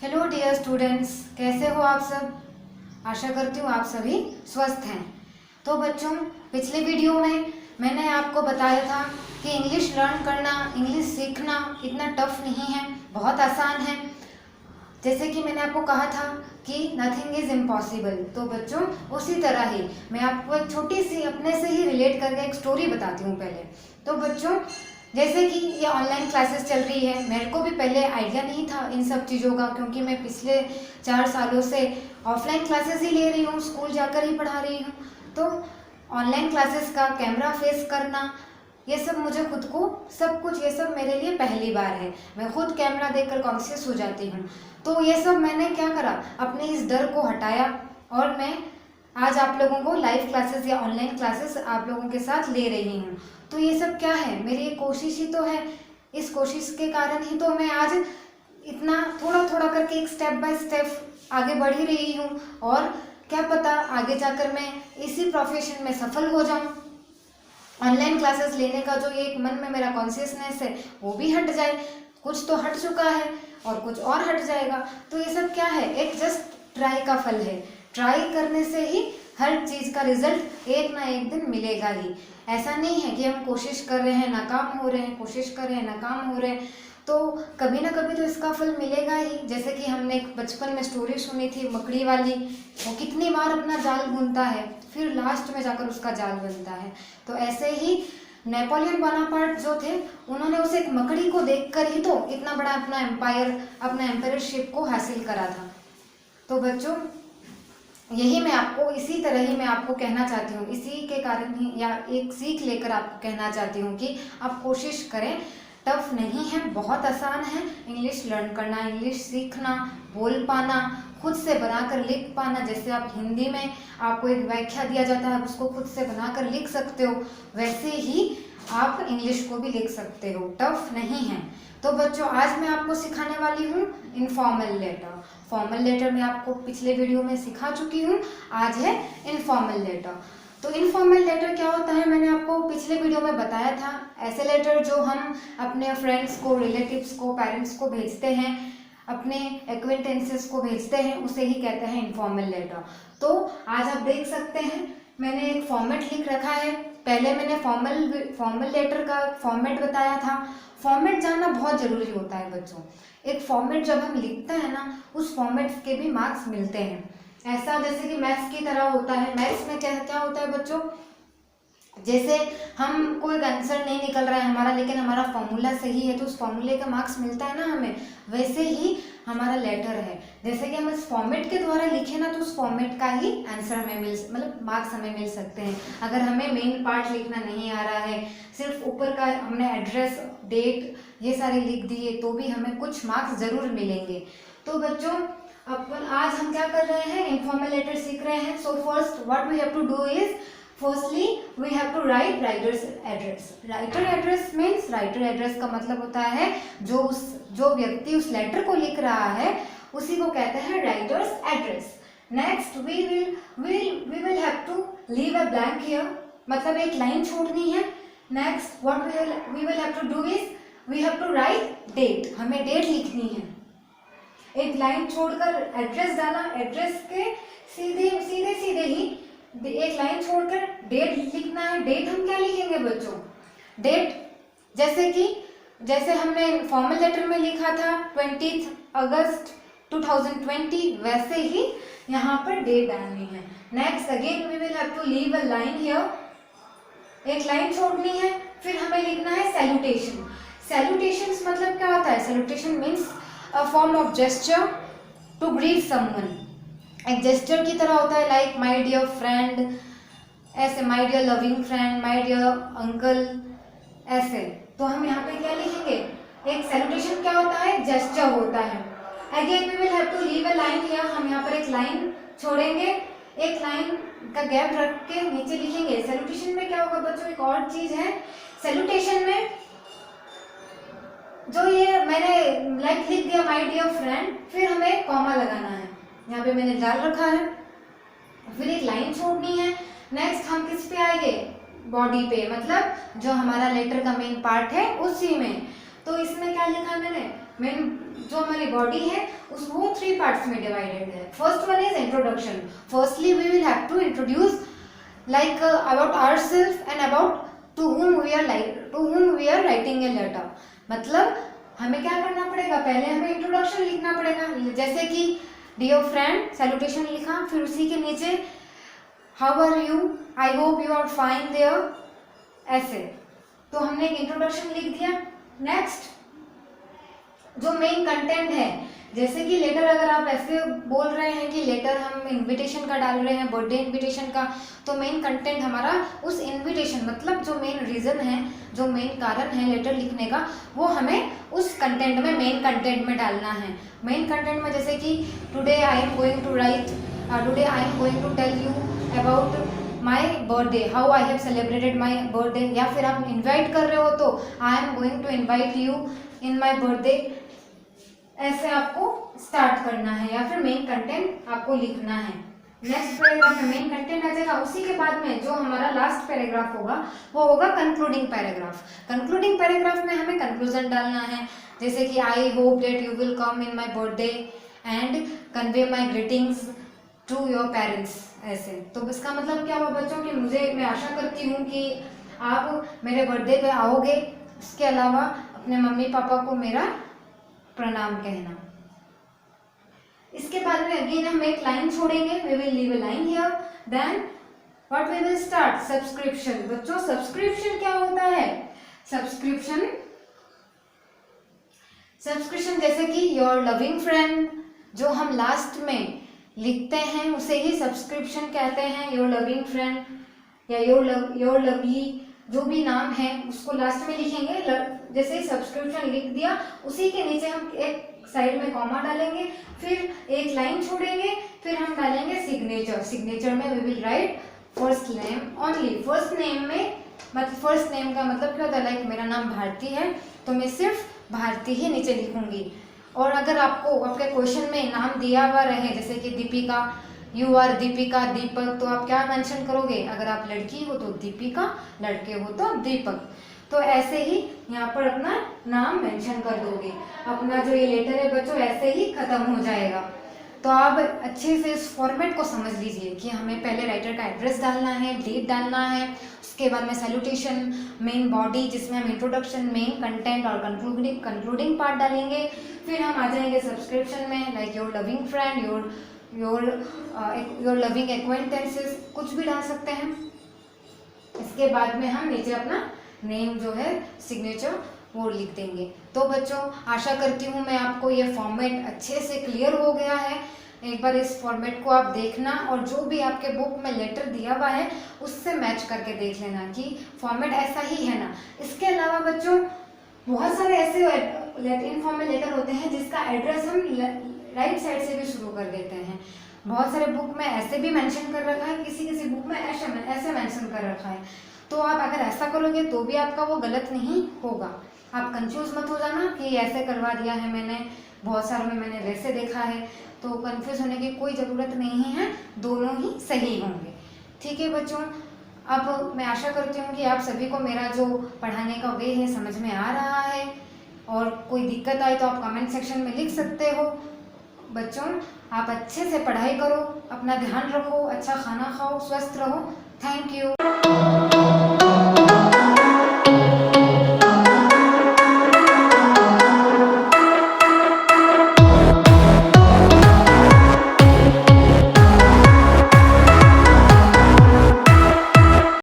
Hello dear students, कैसे हो आप सब। आशा करती हूँ आप सभी स्वस्थ हैं। तो बच्चों, पिछले वीडियो में मैंने आपको बताया था कि इंग्लिश लर्न करना, इंग्लिश सीखना इतना टफ नहीं है, बहुत आसान है। जैसे कि मैंने आपको कहा था कि नथिंग इज़ इम्पॉसिबल। तो बच्चों, उसी तरह ही मैं आपको एक छोटी सी अपने से ही रिलेट करके एक स्टोरी बताती हूँ पहले। तो बच्चों, जैसे कि ये ऑनलाइन क्लासेस चल रही है, मेरे को भी पहले आइडिया नहीं था इन सब चीज़ों का, क्योंकि मैं पिछले 4 सालों से ऑफलाइन क्लासेस ही ले रही हूँ, स्कूल जाकर ही पढ़ा रही हूँ। तो ऑनलाइन क्लासेस का कैमरा फेस करना, ये सब मुझे खुद को सब कुछ ये सब मेरे लिए पहली बार है। मैं खुद कैमरा देखकर कॉन्शियस हो जाती हूँ। तो ये सब मैंने क्या करा, अपने इस डर को हटाया और मैं आज आप लोगों को लाइव क्लासेस या ऑनलाइन क्लासेस आप लोगों के साथ ले रही हूँ। तो ये सब क्या है, मेरी एक कोशिश ही तो है। इस कोशिश के कारण ही तो मैं आज इतना थोड़ा थोड़ा करके एक स्टेप बाय स्टेप आगे बढ़ ही रही हूँ। और क्या पता आगे जाकर मैं इसी प्रोफेशन में सफल हो जाऊँ। ऑनलाइन क्लासेस लेने का जो एक मन में मेरा कॉन्शियसनेस है वो भी हट जाए। कुछ तो हट चुका है और कुछ और हट जाएगा। तो ये सब क्या है, एक जस्ट ट्राई का फल है। ट्राई करने से ही हर चीज़ का रिजल्ट एक ना एक दिन मिलेगा ही। ऐसा नहीं है कि हम कोशिश कर रहे हैं नाकाम हो रहे हैं, कोशिश कर रहे हैं नाकाम हो रहे हैं, तो कभी ना कभी तो इसका फल मिलेगा ही। जैसे कि हमने एक बचपन में स्टोरी सुनी थी मकड़ी वाली, वो कितनी बार अपना जाल बुनता है, फिर लास्ट में जाकर उसका जाल बनता है। तो ऐसे ही नेपोलियन बोनापार्ट जो थे, उन्होंने उस एक मकड़ी को देखकर ही तो इतना बड़ा अपना एम्पायर, अपना एम्पायरशिप को हासिल करा था। तो बच्चों, यही मैं आपको, इसी तरह ही मैं आपको कहना चाहती हूँ, इसी के कारण ही या एक सीख लेकर आपको कहना चाहती हूँ कि आप कोशिश करें। टफ नहीं है, बहुत आसान है इंग्लिश लर्न करना, इंग्लिश सीखना, बोल पाना, खुद से बनाकर लिख पाना। जैसे आप हिंदी में आपको एक व्याख्या दिया जाता है, उसको खुद से बनाकर लिख सकते हो, वैसे ही आप इंग्लिश को भी लिख सकते हो। टफ नहीं है। तो बच्चों, आज मैं आपको सिखाने वाली हूँ इनफॉर्मल लेटर। फॉर्मल लेटर मैं आपको पिछले वीडियो में सिखा चुकी हूँ, आज है इनफॉर्मल लेटर। तो इनफॉर्मल लेटर क्या होता है, मैंने आपको पिछले वीडियो में बताया था। ऐसे लेटर जो हम अपने फ्रेंड्स को, रिलेटिव्स को, पेरेंट्स को भेजते हैं, अपने एक्वेंटेंसेस को भेजते हैं, उसे ही कहते हैं इनफॉर्मल लेटर। तो आज आप देख सकते हैं मैंने एक फॉर्मेट लिख रखा है। पहले मैंने फॉर्मल लेटर का फॉर्मेट बताया था। फॉर्मेट जानना बहुत ज़रूरी होता है बच्चों। एक फॉर्मेट जब हम लिखते हैं ना, उस फॉर्मेट के भी मार्क्स मिलते हैं। ऐसा जैसे कि मैथ्स की तरह होता है। मैथ्स में क्या क्या होता है बच्चों, जैसे हम कोई आंसर नहीं निकल रहा है हमारा, लेकिन हमारा फॉर्मूला सही है तो उस फॉर्मूले का मार्क्स मिलता है ना हमें, वैसे ही हमारा लेटर है। जैसे कि हम इस फॉर्मेट के द्वारा लिखे ना, तो उस फॉर्मेट का ही आंसर हमें मतलब मार्क्स हमें मिल सकते हैं। अगर हमें मेन पार्ट लिखना नहीं आ रहा है, सिर्फ ऊपर का हमने एड्रेस, डेट ये सारे लिख दिए, तो भी हमें कुछ मार्क्स ज़रूर मिलेंगे। तो बच्चों, अपन आज हम क्या कर रहे हैं, इनफॉर्मल लेटर सीख रहे हैं। So first what we have to do is, firstly we have to write writer's address. Writer address means, writer address का मतलब होता है जो व्यक्ति उस लेटर को लिख रहा है उसी को कहते हैं writer's address. Next we will have to leave a blank here, मतलब एक लाइन छोड़नी है। Next what we will have to do is we have to write date, हमें डेट लिखनी है। एक लाइन छोड़कर एड्रेस डाला, एड्रेस के सीधे सीधे सीधे ही एक लाइन छोड़कर डेट लिखना है। डेट हम क्या लिखेंगे बच्चों, डेट जैसे हमने फॉर्मल लेटर में लिखा था 20 अगस्त 2020, वैसे ही यहाँ पर डेट डालनी है। Next again we will have to leave a line here, एक लाइन छोड़नी है। फिर हमें लिखना है सैल्यूटेशन। सैल्यूटेशंस मतलब क्या होता है, salutation means a form of gesture to greet someone. एक जेस्चर की तरह होता है, लाइक माय डियर फ्रेंड, ऐसे my dear loving friend, my dear uncle, ऐसे। तो हम यहाँ पे क्या लिखेंगे, एक सैल्यूटेशन क्या होता है, जेस्चर होता है। Again we will have to leave a line here, हम यहाँ पर एक लाइन छोड़ेंगे, एक लाइन का गैप रख के नीचे लिखेंगे। सैल्यूटेशन में क्या होगा बच्चों, एक और चीज है सैल्यूटेशन में, जो ये मैंने लाइक लिख दिया माय डियर फ्रेंड, फिर हमें कॉमा लगाना है, यहाँ पे मैंने डाल रखा है, फिर एक लाइन छोड़नी है। नेक्स्ट हम किस पे आएंगे, बॉडी पे, मतलब जो हमारा लेटर का मेन पार्ट है उसी में। तो इसमें क्या लिखा मैंने, मेन जो हमारी बॉडी है उस वो 3 पार्ट्स में डिवाइडेड है। First one is introduction. Firstly we will have to introduce like about ourselves and about to whom we are writing a letter। मतलब हमें क्या करना पड़ेगा, पहले हमें इंट्रोडक्शन लिखना पड़ेगा। जैसे कि डियर फ्रेंड सैल्यूटेशन लिखा, फिर उसी के नीचे how are you, I hope you are fine there, ऐसे। तो हमने एक इंट्रोडक्शन लिख दिया। नेक्स्ट जो मेन कंटेंट है, जैसे कि लेटर अगर आप ऐसे बोल रहे हैं कि लेटर हम इनविटेशन का डाल रहे हैं, बर्थडे इनविटेशन का, तो मेन कंटेंट हमारा उस इनविटेशन मतलब जो मेन रीज़न है, जो मेन कारण है लेटर लिखने का, वो हमें उस कंटेंट में, मेन कंटेंट में डालना है। मेन कंटेंट में जैसे कि today I am going to tell you about my birthday, how I have celebrated my birthday, या फिर आप इन्वाइट कर रहे हो तो I am going to invite you in my birthday, ऐसे आपको स्टार्ट करना है, या फिर मेन कंटेंट आपको लिखना है। नेक्स्ट पैराग्राफ में मेन कंटेंट आ जाएगा। उसी के बाद में जो हमारा लास्ट पैराग्राफ होगा वो होगा कंक्लूडिंग पैराग्राफ। कंक्लूडिंग पैराग्राफ में हमें कंक्लूजन डालना है, जैसे कि I hope that you will come in my birthday and convey my greetings to your parents, ऐसे। तो इसका मतलब क्या हुआ बच्चों कि मैं आशा करती हूँ कि आप मेरे बर्थडे पे आओगे। इसके अलावा अपने मम्मी पापा को मेरा प्रणाम कहना। इसके बाद में अगेन हम एक लाइन छोड़ेंगे, we will leave a line here, then what we will start, subscription. बच्चों सब्सक्रिप्शन क्या होता है? सब्सक्रिप्शन जैसे कि योर लविंग फ्रेंड, जो हम लास्ट में लिखते हैं उसे ही सब्सक्रिप्शन कहते हैं। योर लविंग फ्रेंड या योर लवली, जो भी नाम है उसको लास्ट में लिखेंगे। जैसे ही सब्सक्रिप्शन लिख दिया, उसी के नीचे हम एक साइड में कॉमा डालेंगे, फिर एक लाइन छोड़ेंगे, फिर हम डालेंगे सिग्नेचर। सिग्नेचर में we will write first name only. First name में मतलब फर्स्ट नेम का मतलब क्या होता है, लाइक मेरा नाम भारती है तो मैं सिर्फ भारती ही नीचे लिखूंगी। और अगर आपको आपके क्वेश्चन में नाम दिया हुआ रहे, जैसे कि दीपिका, यू आर दीपिका, दीपक, तो आप क्या मेंशन करोगे? अगर आप लड़की हो तो दीपिका, लड़के हो तो दीपक। तो ऐसे ही यहाँ पर अपना नाम मेंशन कर दोगे। अपना जो ये लेटर है बच्चों ऐसे ही खत्म हो जाएगा। तो आप अच्छे से इस फॉर्मेट को समझ लीजिए कि हमें पहले राइटर का एड्रेस डालना है, डेट डालना है, उसके बाद में सैल्यूटेशन, मेन बॉडी जिसमें हम इंट्रोडक्शन, मेन कंटेंट और कंक्लूडिंग पार्ट डालेंगे। फिर हम आ जाएंगे सब्सक्रिप्शन में, like your loving friend, your loving acquaintances, कुछ भी डाल सकते हैं। इसके बाद में हम नीचे अपना नेम जो है सिग्नेचर वो लिख देंगे। तो बच्चों आशा करती हूँ मैं आपको ये फॉर्मेट अच्छे से क्लियर हो गया है। एक बार इस फॉर्मेट को आप देखना और जो भी आपके बुक में लेटर दिया हुआ है उससे मैच करके देख लेना कि फॉर्मेट ऐसा ही है ना। इसके अलावा बच्चों बहुत सारे ऐसे इनफॉर्मल लेटर होते हैं जिसका एड्रेस हम राइट साइड से भी शुरू कर देते हैं। बहुत सारे बुक में ऐसे भी मेंशन कर रखा है, किसी बुक में ऐसे मेंशन कर रखा है। तो आप अगर ऐसा करोगे तो भी आपका वो गलत नहीं होगा। आप कंफ्यूज मत हो जाना कि ऐसे करवा दिया है मैंने, बहुत सारों में मैंने वैसे देखा है। तो कंफ्यूज होने की कोई ज़रूरत नहीं है, दोनों ही सही होंगे। ठीक है बच्चों, अब मैं आशा करती हूँ कि आप सभी को मेरा जो पढ़ाने का वे है समझ में आ रहा है। और कोई दिक्कत आए तो आप कमेंट सेक्शन में लिख सकते हो। बच्चों आप अच्छे से पढ़ाई करो, अपना ध्यान रखो, अच्छा खाना खाओ, स्वस्थ रहो। Thank you.